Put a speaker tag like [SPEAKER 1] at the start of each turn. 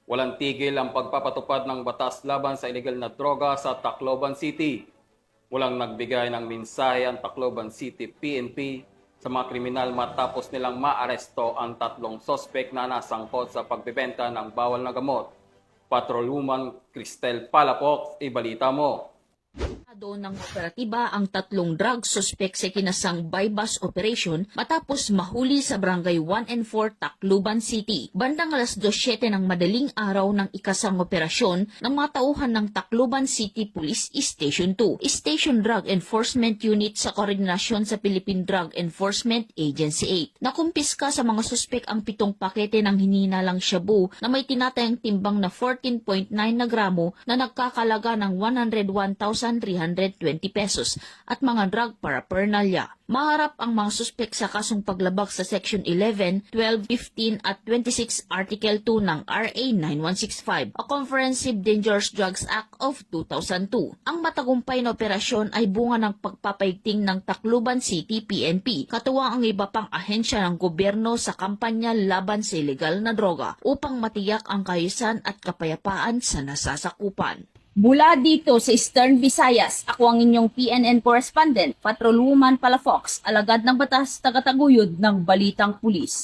[SPEAKER 1] Walang tigil ang pagpapatupad ng batas laban sa illegal na droga sa Tacloban City. Walang nagbigay ng mensahe ang Tacloban City PNP sa mga kriminal matapos nilang maaresto ang 3 sospek na nasangkot sa pagbebenta ng bawal na gamot. Patrolwoman Cristel Palapok, ibalita mo.
[SPEAKER 2] Ng operatiba ang 3 drug suspect sa kinasang bypass operation matapos mahuli sa barangay 1 and 4 Tacloban City. Bandang alas 2:07 ng madaling araw ng ikasang operasyon ng mga tauhan ng Tacloban City Police Station 2, Station Drug Enforcement Unit sa koordinasyon sa Philippine Drug Enforcement Agency 8. Nakumpiska sa mga suspect ang 7 pakete ng hininalang shabu na may tinatayang timbang na 14.9 na gramo na nagkakalaga ng 101,320 pesos at mga drug paraphernalia. Maharap ang mga suspek sa kasong paglabag sa Section 11, 12, 15 at 26 Article 2 ng RA 9165, a Comprehensive Dangerous Drugs Act of 2002. Ang matagumpay na operasyon ay bunga ng pagpapaigting ng Tacloban City PNP, katuwang ang iba pang ahensya ng gobyerno sa kampanya laban sa illegal na droga upang matiyak ang kaayusan at kapayapaan sa nasasakupan.
[SPEAKER 3] Mula dito sa Eastern Visayas, ako ang inyong PNN correspondent, Patrolwoman Palafox, alagad ng batas, tagataguyod ng Balitang Pulis.